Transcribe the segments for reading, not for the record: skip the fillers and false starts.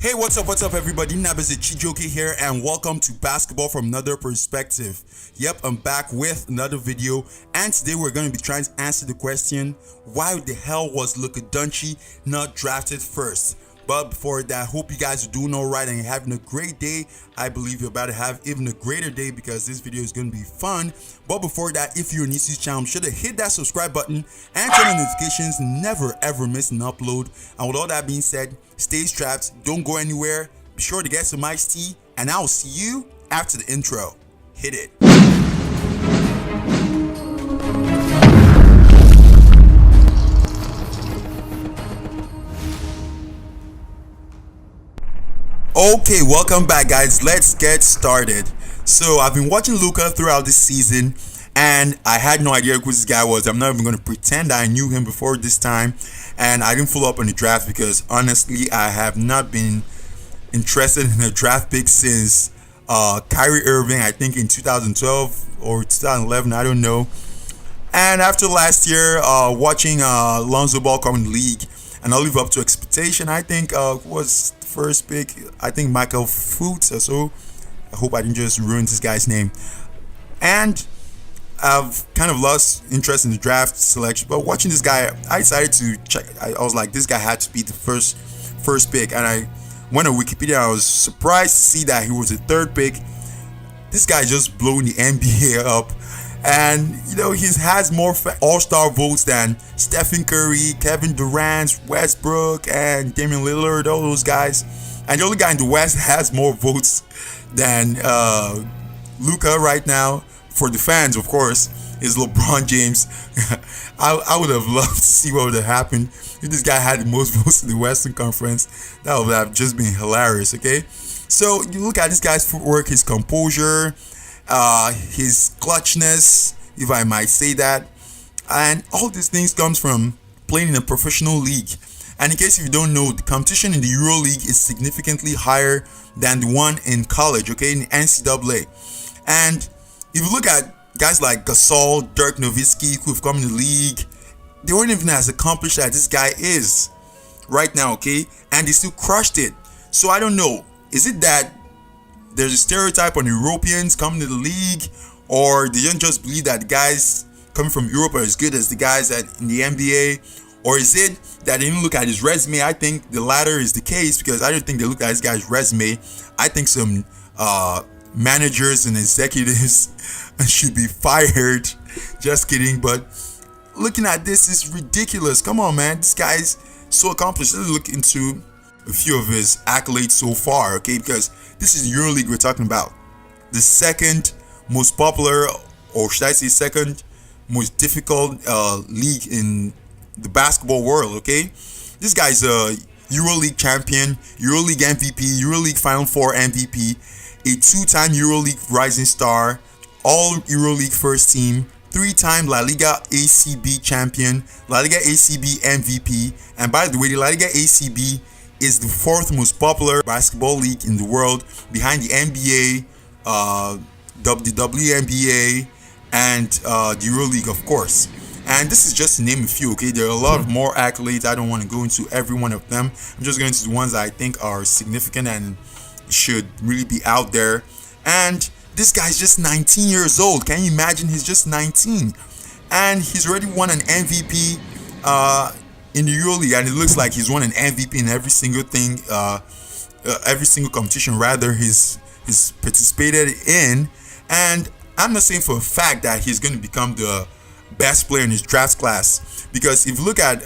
Hey, what's up, everybody? Nabas Chijoke here, and welcome to Basketball from Another Perspective. Yep, I'm back with another video, and today we're going to be trying to answer the question, why the hell was Luka Doncic not drafted first? But before that, I hope you guys are doing all right and you're having a great day. I believe you're about to have even a greater day because this video is going to be fun. But before that, if you're new to this channel, should have hit that subscribe button and turn on notifications. Never ever miss an upload. And with all that being said, stay strapped, don't go anywhere. Be sure to get some iced tea, and I'll see you after the intro. Hit it. Okay, welcome back, guys. Let's get started. So I've been watching Luka throughout this season, and I had no idea who this guy was. I'm not even going to pretend I knew him before this time, and I didn't follow up on the draft because honestly I have not been interested in a draft pick since Kyrie Irving, I think in 2012 or 2011, I don't know. And after last year, watching Lonzo Ball come in the league and not live up to expectation, I think was the first pick. I think Michael Fultz or so. I hope I didn't just ruin this guy's name. And I've kind of lost interest in the draft selection. But watching this guy, I decided to check. I was like, this guy had to be the first pick. And I went on Wikipedia. I was surprised to see that he was the third pick. This guy just blowing the NBA up. And, you know, he has more all-star votes than Stephen Curry, Kevin Durant, Westbrook, and Damian Lillard, all those guys. And the only guy in the West has more votes than Luka right now. For the fans, of course, is LeBron James. I would have loved to see what would have happened if this guy had the most votes in the Western Conference. That would have just been hilarious, okay? So you look at this guy's footwork, his composure, his clutchness, if I might say that, and all these things comes from playing in a professional league. And in case if you don't know, the competition in the Euro League is significantly higher than the one in college, okay, in the NCAA. And if you look at guys like Gasol, Dirk Nowitzki, who have come in the league, they weren't even as accomplished as this guy is right now, okay, and they still crushed it. So I don't know, is it that there's a stereotype on Europeans coming to the league, or they don't just believe that the guys coming from Europe are as good as the guys in the NBA, or is it that they didn't look at his resume? I think the latter is the case, because I don't think they looked at this guy's resume. I think some managers and executives should be fired. Just kidding, but looking at this is ridiculous. Come on, man, this guy's so accomplished. Let's look into a few of his accolades so far, okay, because this is EuroLeague we're talking about, the second most popular, or should I say second most difficult league in the basketball world, okay? This guy's a EuroLeague champion, EuroLeague MVP, EuroLeague Final Four MVP, a two-time EuroLeague Rising Star, all EuroLeague first team, three-time La Liga ACB champion, La Liga ACB MVP, and by the way, the La Liga ACB is the fourth most popular basketball league in the world, behind the NBA, the WNBA, and the EuroLeague, of course. And this is just to name a few, okay? There are a lot of more accolades. I don't want to go into every one of them. I'm just going to the ones that I think are significant and should really be out there. And this guy's just 19 years old. Can you imagine? He's just 19, and he's already won an MVP in the EuroLeague, and it looks like he's won an MVP in every single thing, every single competition rather he's participated in. And I'm not saying for a fact that he's going to become the best player in his draft class, because if you look at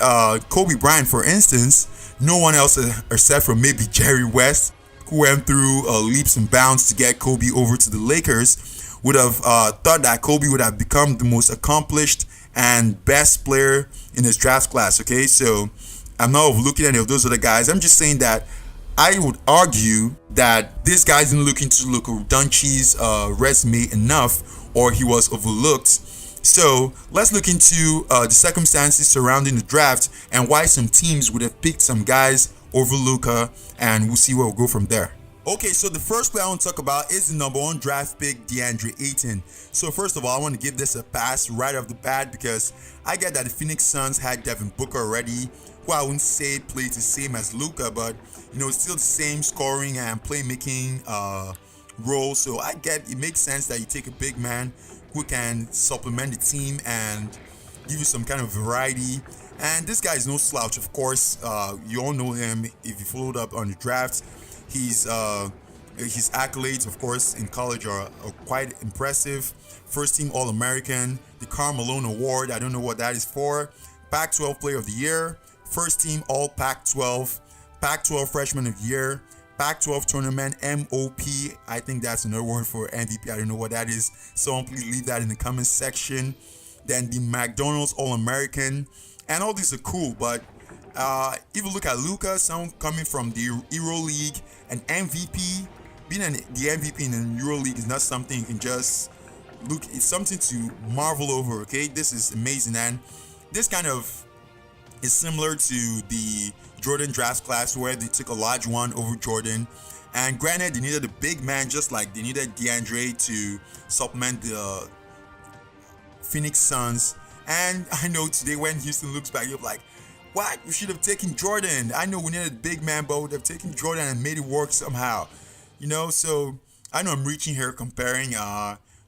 Kobe Bryant, for instance, no one else except for maybe Jerry West, who went through leaps and bounds to get Kobe over to the Lakers, would have thought that Kobe would have become the most accomplished and best player in his draft class, okay? So I'm not overlooking any of those other guys. I'm just saying that I would argue that this guy didn't look into Luka Doncic's resume enough, or he was overlooked. So let's look into the circumstances surrounding the draft and why some teams would have picked some guys over Luka, and we'll see where we'll go from there. Okay, so the first player I want to talk about is the number 1 draft pick, DeAndre Ayton. So first of all, I want to give this a pass right off the bat because I get that the Phoenix Suns had Devin Booker already, who I wouldn't say plays the same as Luka, but still the same scoring and playmaking role. So I get it makes sense that you take a big man who can supplement the team and give you some kind of variety. And this guy is no slouch, of course. You all know him if you followed up on the draft. His accolades, of course, in college are quite impressive. First team All-American, the KARL MALONE Award, I don't know what that is for. Pac-12 Player of the Year, first team All-Pac-12, Pac-12 Freshman of the Year, Pac-12 Tournament MOP, I think that's another word for MVP, I don't know what that is. Someone please leave that in the comment section. Then the McDonald's All-American, and all these are cool, but if you look at Luka, someone coming from the EuroLeague, an MVP, being the MVP in the EuroLeague is not something you can just look. It's something to marvel over. Okay, this is amazing, and this kind of is similar to the Jordan draft class where they took Olajuwon over Jordan. And granted, they needed a big man, just like they needed DeAndre to supplement the Phoenix Suns. And I know today when Houston looks back, you're like, what? We should have taken Jordan. I know we needed a big man, but we would have taken Jordan and made it work somehow. So I know I'm reaching here comparing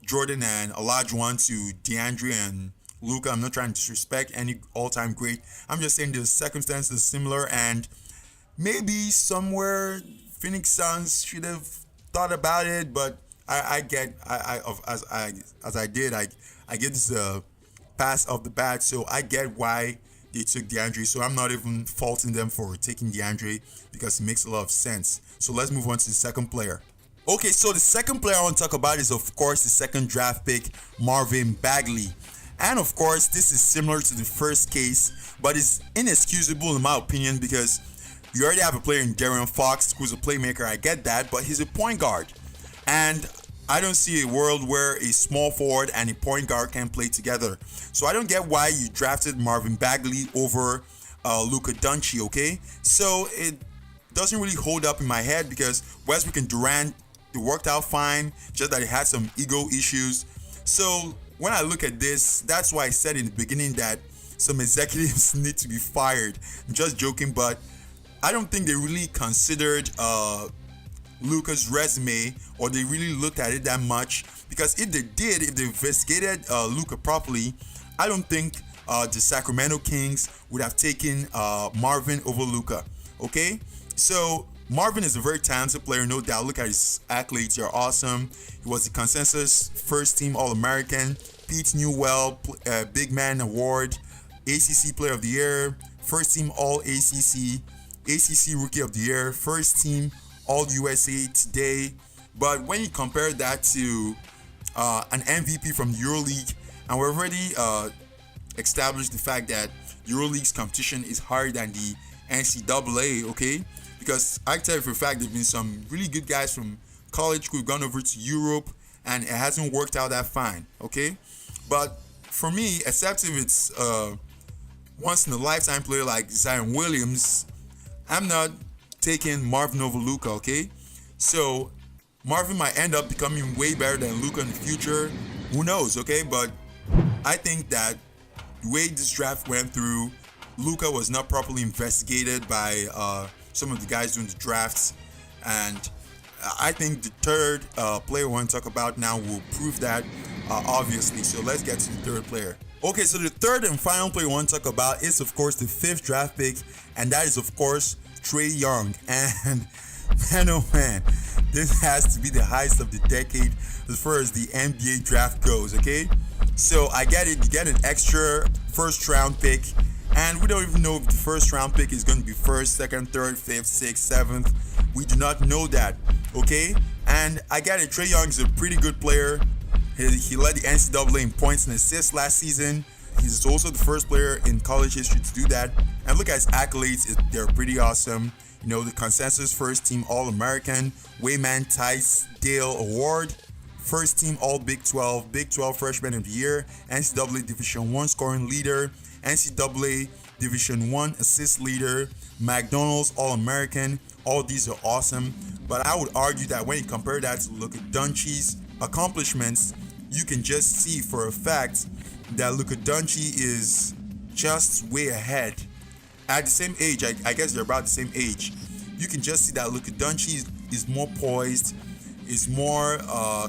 Jordan and Olajuwon to DeAndre and Luka. I'm not trying to disrespect any all-time great. I'm just saying the circumstances are similar, and maybe somewhere Phoenix Suns should have thought about it, but I get this pass off the bat, so I get why they took DeAndre. So I'm not even faulting them for taking DeAndre because it makes a lot of sense. So let's move on to the second player. Okay, so the second player I want to talk about is, of course, the second draft pick, Marvin Bagley. And of course, this is similar to the first case, but it's inexcusable in my opinion because you already have a player in De'Aaron Fox who's a playmaker. I get that, but he's a point guard. And I don't see a world where a small forward and a point guard can play together. So I don't get why you drafted Marvin Bagley over Luka Doncic, okay? So it doesn't really hold up in my head because Westbrook and Durant, it worked out fine, just that it had some ego issues. So when I look at this, that's why I said in the beginning that some executives need to be fired. I'm just joking, but I don't think they really considered Luka's resume, or they really looked at it that much, because if they investigated Luka properly, I don't think the Sacramento Kings would have taken Marvin over Luka. Okay, so Marvin is a very talented player, no doubt. Look at his accolades, they're awesome. He was the consensus first team All-American, Pete Newell Big Man Award, ACC Player of the Year, first team All-ACC, ACC Rookie of the Year, first team All-USA today. But when you compare that to an MVP from the EuroLeague, and we've already established the fact that EuroLeague's competition is higher than the NCAA, okay? Because I tell you for a fact, there've been some really good guys from college who've gone over to Europe, and it hasn't worked out that fine, okay? But for me, except if it's once in a lifetime player like Zion Williams, I'm not taking Marvin over Luka, okay? So Marvin might end up becoming way better than Luka in the future. Who knows, okay? But I think that the way this draft went through, Luka was not properly investigated by some of the guys doing the drafts, and I think the third player we want to talk about now will prove that, obviously. So let's get to the third player. Okay, so the third and final player we want to talk about is, of course, the fifth draft pick, and that is, of course, Trae Young. And man, oh man, this has to be the heist of the decade as far as the NBA draft goes, okay? So I get it, you get an extra first round pick, and we don't even know if the first round pick is going to be first, second, third, fifth, sixth, seventh. We do not know that, okay? And I get it, Trae Young is a pretty good player. He led the NCAA in points and assists last season. He's also the first player in college history to do that. And look at his accolades, they're pretty awesome. You know, the consensus first team All-American, WAYMAN TISDALE Award, first team All Big 12, Big 12 Freshman of the Year, NCAA Division I scoring leader, NCAA Division I assist leader, McDonald's All-American. All these are awesome. But I would argue that when you compare that to Luka Doncic's accomplishments, you can just see for a fact that Luka Doncic is just way ahead. at the same age, I guess they're about the same age. You can just see that Luka Doncic is more poised, is more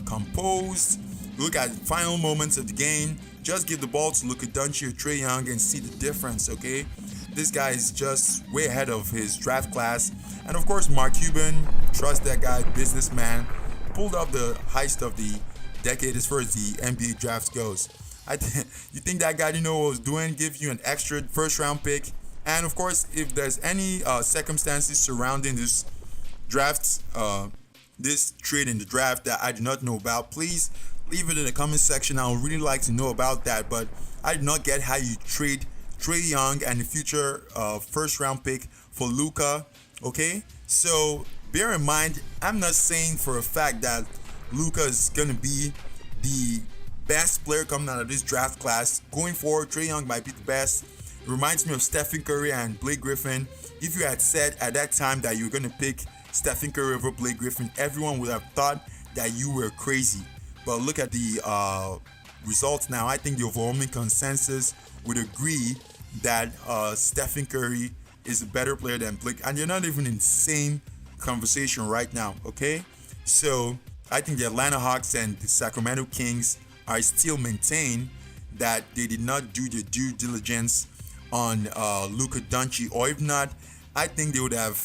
composed. Look at final moments of the game. Just give the ball to Luka Doncic or Trae Young and see the difference, okay? This guy is just way ahead of his draft class. And of course, Mark Cuban, trust that guy, businessman, pulled off the heist of the decade as far as the NBA draft goes. You think that guy didn't know what was doing, give you an extra first round pick. And of course, if there's any circumstances surrounding this draft, this trade in the draft that I do not know about, please leave it in the comment section. I would really like to know about that. But I do not get how you trade Trae Young and the future first round pick for Luka. Okay, so bear in mind, I'm not saying for a fact that Luka is gonna be the best player coming out of this draft class. Going forward, Trae Young might be the best. It reminds me of Stephen Curry and Blake Griffin. If you had said at that time that you were gonna pick Stephen Curry over Blake Griffin, everyone would have thought that you were crazy. But look at the results now. I think the overwhelming consensus would agree that Stephen Curry is a better player than Blake, and you're not even in the same conversation right now, okay? So I think the Atlanta Hawks and the Sacramento Kings are still maintain that they did not do the due diligence on Luka Doncic, or if not, I think they would have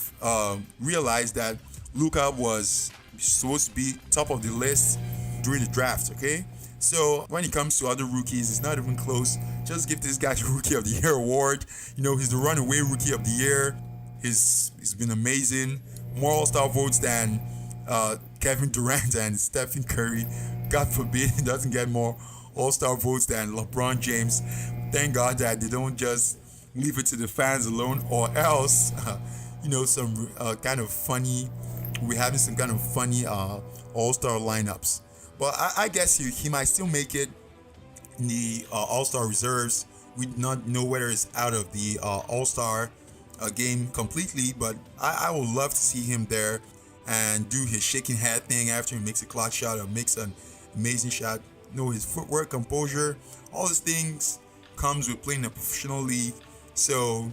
realized that Luka was supposed to be top of the list during the draft, okay? So when it comes to other rookies, it's not even close. Just give this guy the Rookie of the Year award. You know, he's the runaway Rookie of the Year. He's been amazing. More All-Star votes than Kevin Durant and Stephen Curry. God forbid he doesn't get more All-Star votes than LeBron James. Thank God that they don't just leave it to the fans alone, or else, you know, some kind of funny. We're having some kind of funny All-Star lineups. But I guess he might still make it in the All-Star reserves. We do not know whether it's out of the All-Star game completely, but I would love to see him there and do his shaking head thing after he makes a clutch shot or makes an amazing shot. You know, his footwork, composure, all these things comes with playing a professional league. So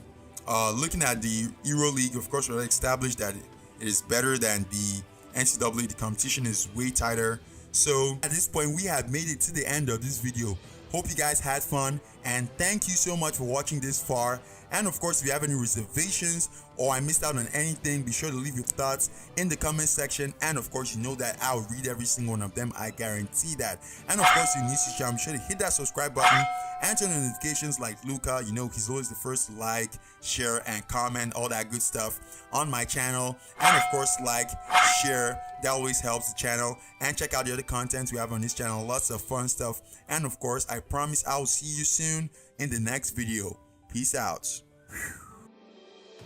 looking at the Euro League, of course, we're established that it is better than the NCAA. The competition is way tighter. So at this point, we have made it to the end of this video. Hope you guys had fun, and thank you so much for watching this far. And of course, if you have any reservations or I missed out on anything, be sure to leave your thoughts in the comment section. And of course, you know that I'll read every single one of them. I guarantee that. And of course, if you're new to the channel, be sure to hit that subscribe button and turn on notifications like Luka. You know, he's always the first to like, share, and comment, all that good stuff on my channel. And of course, like, share, that always helps the channel. And check out the other content we have on this channel, lots of fun stuff. And of course, I promise I will see you soon in the next video. Peace out.